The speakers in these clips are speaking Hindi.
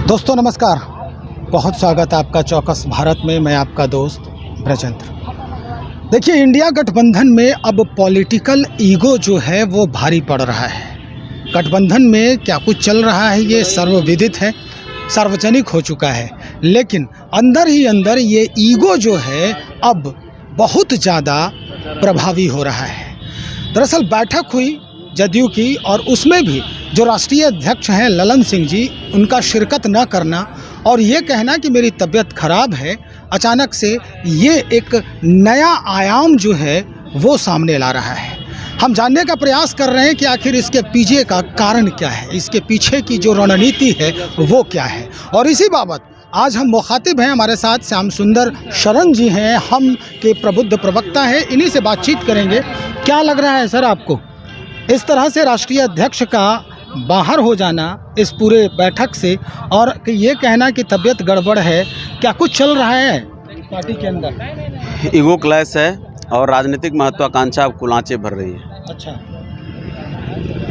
दोस्तों नमस्कार, बहुत स्वागत है आपका चौकस भारत में। मैं आपका दोस्त ब्रजेंद्र। देखिए, इंडिया गठबंधन में अब पॉलिटिकल ईगो जो है वो भारी पड़ रहा है। गठबंधन में क्या कुछ चल रहा है ये सर्वविदित है, सार्वजनिक हो चुका है, लेकिन अंदर ही अंदर ये ईगो जो है अब बहुत ज़्यादा प्रभावी हो रहा है। दरअसल बैठक हुई जदयू की और उसमें भी जो राष्ट्रीय अध्यक्ष हैं ललन सिंह जी, उनका शिरकत न करना और ये कहना कि मेरी तबीयत खराब है, अचानक से ये एक नया आयाम जो है वो सामने ला रहा है। हम जानने का प्रयास कर रहे हैं कि आखिर इसके पीछे का कारण क्या है, इसके पीछे की जो रणनीति है वो क्या है। और इसी बाबत आज हम मुखातिब हैं, हमारे साथ श्याम सुंदर शरण जी हैं, हम के प्रबुद्ध प्रवक्ता हैं, इन्हीं से बातचीत करेंगे। क्या लग रहा है सर आपको, इस तरह से राष्ट्रीय अध्यक्ष का बाहर हो जाना इस पूरे बैठक से और ये कहना कि तबीयत गड़बड़ है, क्या कुछ चल रहा है पार्टी के अंदर? ईगो क्लैश है और राजनीतिक महत्वाकांक्षा अब कुलांचे भर रही है। अच्छा,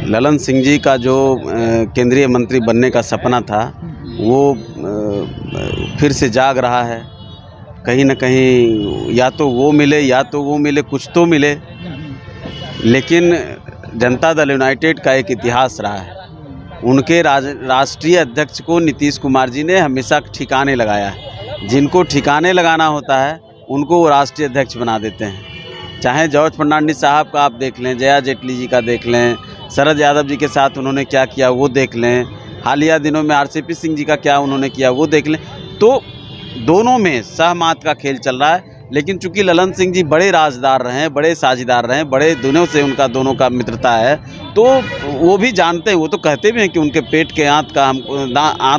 ललन सिंह जी का जो केंद्रीय मंत्री बनने का सपना था वो फिर से जाग रहा है। कहीं ना कहीं या तो वो मिले कुछ तो मिले, लेकिन जनता दल यूनाइटेड का एक इतिहास रहा है। उनके राष्ट्रीय अध्यक्ष को नीतीश कुमार जी ने हमेशा ठिकाने लगाया है। जिनको ठिकाने लगाना होता है उनको वो राष्ट्रीय अध्यक्ष बना देते हैं। चाहे जॉर्ज फर्नांडिस साहब का आप देख लें, जया जेटली जी का देख लें, शरद यादव जी के साथ उन्होंने क्या किया वो देख लें, हालिया दिनों में आरसीपी सिंह जी का क्या उन्होंने किया वो देख लें। तो दोनों में सहमत का खेल चल रहा है। लेकिन चूंकि ललन सिंह जी बड़े राजदार रहे हैं, बड़े साझेदार रहे हैं, बड़े दिनों से उनका दोनों का मित्रता है, तो वो भी जानते हैं, वो तो कहते भी हैं कि उनके पेट के आंत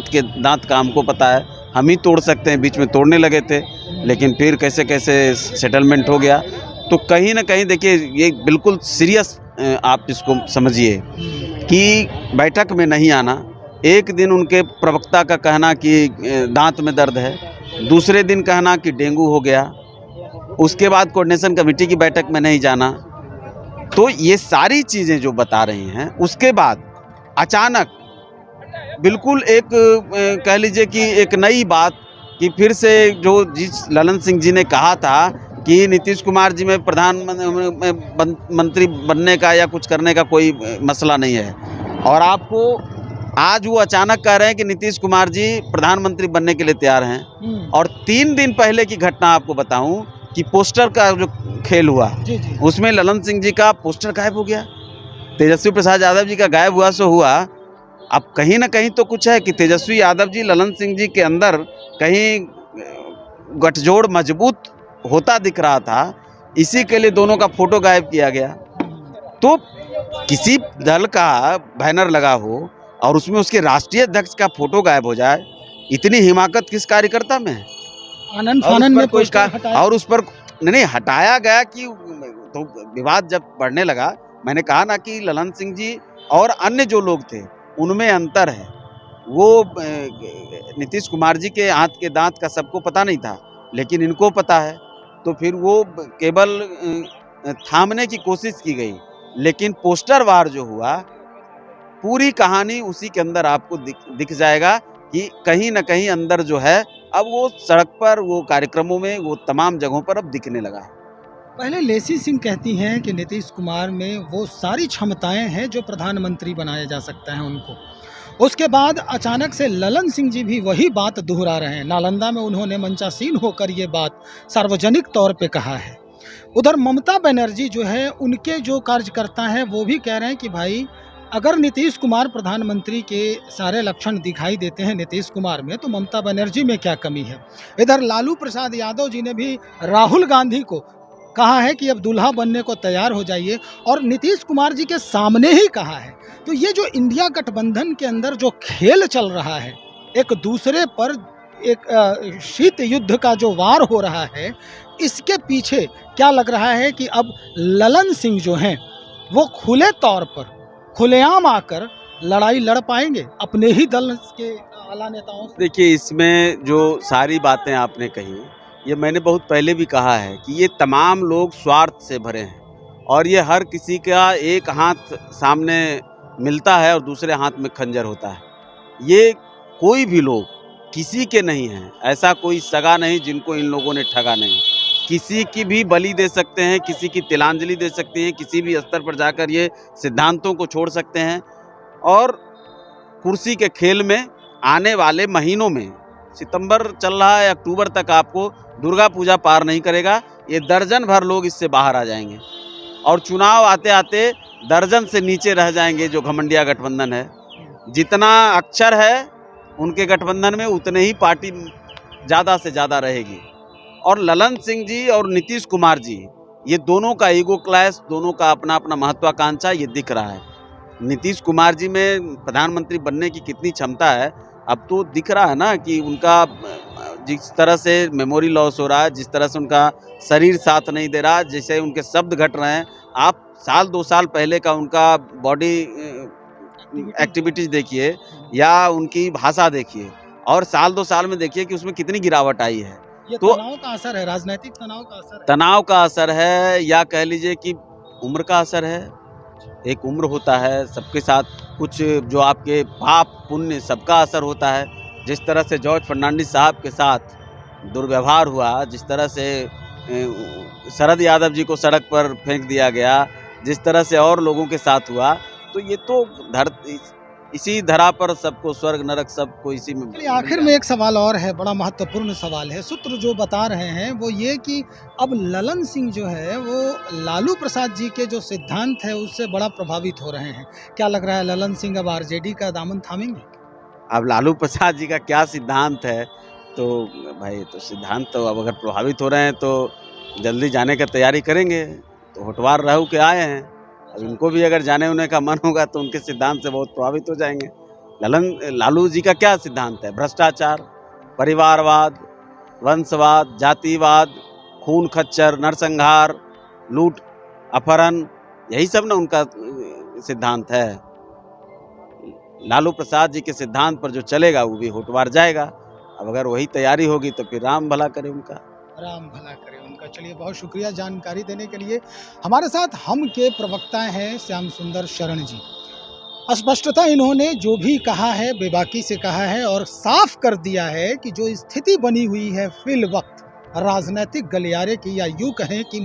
के दांत का हमको पता है, हम ही तोड़ सकते हैं। बीच में तोड़ने लगे थे, लेकिन फिर कैसे कैसे सेटलमेंट हो गया। तो कहीं ना कहीं देखिए, ये बिल्कुल सीरियस आप इसको समझिए कि बैठक में नहीं आना। एक दिन उनके प्रवक्ता का कहना कि दांत में दर्द है, दूसरे दिन कहना कि डेंगू हो गया, उसके बाद कोऑर्डिनेशन कमेटी की बैठक में नहीं जाना। तो ये सारी चीज़ें जो बता रही हैं, उसके बाद अचानक बिल्कुल एक कह लीजिए कि एक नई बात कि फिर से जो जिस ललन सिंह जी ने कहा था कि नीतीश कुमार जी में प्रधानमंत्री बनने का या कुछ करने का कोई मसला नहीं है, और आपको आज वो अचानक कह रहे हैं कि नीतीश कुमार जी प्रधानमंत्री बनने के लिए तैयार हैं। और 3 दिन पहले की घटना आपको बताऊं कि पोस्टर का जो खेल हुआ जी। उसमें ललन सिंह जी का पोस्टर गायब हो गया, तेजस्वी प्रसाद यादव जी का गायब हुआ सो हुआ। अब कहीं ना कहीं तो कुछ है कि तेजस्वी यादव जी ललन सिंह जी के अंदर कहीं गठजोड़ मजबूत होता दिख रहा था, इसी के लिए दोनों का फोटो गायब किया गया। तो किसी दल का बैनर लगा हो और उसमें उसके राष्ट्रीय अध्यक्ष का फोटो गायब हो जाए, इतनी हिमाकत किस कार्यकर्ता में है? आनंद फानन में कोई और उस पर नहीं हटाया गया कि तो विवाद जब बढ़ने लगा, मैंने कहा ना कि ललन सिंह जी और अन्य जो लोग थे उनमें अंतर है। वो नीतीश कुमार जी के हाथ के दांत का सबको पता नहीं था, लेकिन इनको पता है। तो फिर वो केवल थामने की कोशिश की गई, लेकिन पोस्टर वार जो हुआ, पूरी कहानी उसी के अंदर आपको दिख जाएगा कि कहीं ना कहीं अंदर जो है अब वो सड़क पर, वो कार्यक्रमों में, वो तमाम जगहों पर अब दिखने लगा है। पहले लेसी सिंह कहती हैं कि नीतीश कुमार में वो सारी क्षमताएं हैं जो प्रधानमंत्री बनाया जा सकता है उनको। उसके बाद अचानक से ललन सिंह जी भी वही बात दोहरा रहे हैं। नालंदा में उन्होंने मंचासीन होकर ये बात सार्वजनिक तौर पे कहा है। उधर ममता बनर्जी जो है, उनके जो कार्यकर्ता हैं वो भी कह रहे हैं कि भाई अगर नीतीश कुमार प्रधानमंत्री के सारे लक्षण दिखाई देते हैं नीतीश कुमार में, तो ममता बनर्जी में क्या कमी है। इधर लालू प्रसाद यादव जी ने भी राहुल गांधी को कहा है कि अब दूल्हा बनने को तैयार हो जाइए, और नीतीश कुमार जी के सामने ही कहा है। तो ये जो इंडिया गठबंधन के अंदर जो खेल चल रहा है, एक दूसरे पर एक शीत युद्ध का जो वार हो रहा है, इसके पीछे क्या लग रहा है कि अब ललन सिंह जो हैं वो खुले तौर पर खुलेआम आकर लड़ाई लड़ पाएंगे अपने ही दल के आला नेताओं से? देखिए, इसमें जो सारी बातें आपने कही, ये मैंने बहुत पहले भी कहा है कि ये तमाम लोग स्वार्थ से भरे हैं, और ये हर किसी का एक हाथ सामने मिलता है और दूसरे हाथ में खंजर होता है। ये कोई भी लोग किसी के नहीं हैं, ऐसा कोई सगा नहीं जिनको इन लोगों ने ठगा नहीं। किसी की भी बलि दे सकते हैं, किसी की तिलांजलि दे सकते हैं, किसी भी स्तर पर जाकर ये सिद्धांतों को छोड़ सकते हैं। और कुर्सी के खेल में आने वाले महीनों में, सितंबर चल रहा है, अक्टूबर तक आपको दुर्गा पूजा पार नहीं करेगा, ये दर्जन भर लोग इससे बाहर आ जाएंगे और चुनाव आते आते दर्जन से नीचे रह जाएंगे। जो घमंडिया गठबंधन है, जितना अक्षर है उनके गठबंधन में, उतने ही पार्टी ज़्यादा से ज़्यादा रहेगी। और ललन सिंह जी और नीतीश कुमार जी, ये दोनों का ईगो क्लैश, दोनों का अपना अपना महत्वाकांक्षा ये दिख रहा है। नीतीश कुमार जी में प्रधानमंत्री बनने की कितनी क्षमता है, अब तो दिख रहा है ना कि उनका जिस तरह से मेमोरी लॉस हो रहा है, जिस तरह से उनका शरीर साथ नहीं दे रहा, जैसे उनके शब्द घट रहे हैं। आप साल 2 साल पहले का उनका बॉडी एक्टिविटीज़ देखिए या उनकी भाषा देखिए, और साल 2 साल में देखिए कि उसमें कितनी गिरावट आई है। ये तो तनाव का असर है, राजनीतिक तनाव का असर है। तनाव का असर है, या कह लीजिए कि उम्र का असर है। एक उम्र होता है, सबके साथ कुछ जो आपके पाप पुण्य सबका असर होता है। जिस तरह से जॉर्ज फर्नांडिस साहब के साथ दुर्व्यवहार हुआ, जिस तरह से शरद यादव जी को सड़क पर फेंक दिया गया, जिस तरह से और लोगों के साथ हुआ, तो ये तो इसी धरा पर सबको स्वर्ग नरक सबको इसी में। चलिए, आखिर में एक सवाल और है, बड़ा महत्वपूर्ण सवाल है। सूत्र जो बता रहे हैं वो ये कि अब ललन सिंह जो है वो लालू प्रसाद जी के जो सिद्धांत है उससे बड़ा प्रभावित हो रहे हैं। क्या लग रहा है, ललन सिंह अब आरजेडी का दामन थामेंगे? अब लालू प्रसाद जी का क्या सिद्धांत है, तो भाई तो सिद्धांत तो अब अगर प्रभावित हो रहे हैं तो जल्दी जाने की तैयारी करेंगे। तो होटवार रहू के आए हैं, अब इनको भी अगर जाने उन्हें का मन होगा तो उनके सिद्धांत से बहुत प्रभावित हो जाएंगे। लालू जी का क्या सिद्धांत है? भ्रष्टाचार, परिवारवाद, वंशवाद, जातिवाद, खून खच्चर, नरसंहार, लूट अपहरण, यही सब ना उनका सिद्धांत है। लालू प्रसाद जी के सिद्धांत पर जो चलेगा वो भी होटवार जाएगा। अब अगर वही तैयारी होगी तो फिर राम भला करे उनका। राम भला करे उनका। चलिए, बहुत शुक्रिया जानकारी देने के लिए। हमारे साथ हम के प्रवक्ता हैं श्याम सुंदर शरण जी। स्पष्टता इन्होंने जो भी कहा है बेबाकी से कहा है और साफ कर दिया है कि जो स्थिति बनी हुई है फिल वक्त राजनीतिक गलियारे की, या यूँ कहें कि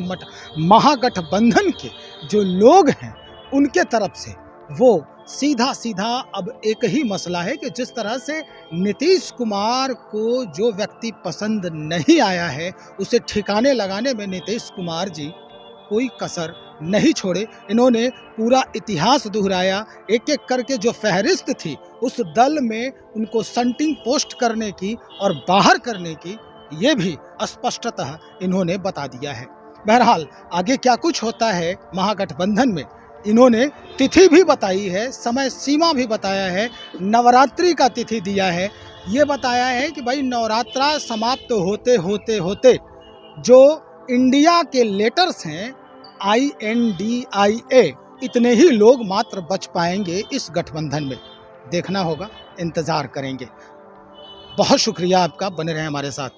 महागठबंधन के जो लोग हैं उनके तरफ से वो सीधा सीधा अब एक ही मसला है कि जिस तरह से नीतीश कुमार को जो व्यक्ति पसंद नहीं आया है उसे ठिकाने लगाने में नीतीश कुमार जी कोई कसर नहीं छोड़े। इन्होंने पूरा इतिहास दोहराया, एक एक करके जो फहरिस्त थी उस दल में उनको संटिंग पोस्ट करने की और बाहर करने की, ये भी स्पष्टतः इन्होंने बता दिया है। बहरहाल आगे क्या कुछ होता है महागठबंधन में, इन्होंने तिथि भी बताई है, समय सीमा भी बताया है, नवरात्रि का तिथि दिया है। ये बताया है कि भाई नवरात्रा समाप्त होते होते होते जो इंडिया के लेटर्स हैं INDIA, इतने ही लोग मात्र बच पाएंगे इस गठबंधन में। देखना होगा, इंतज़ार करेंगे। बहुत शुक्रिया आपका, बने रहें हमारे साथ।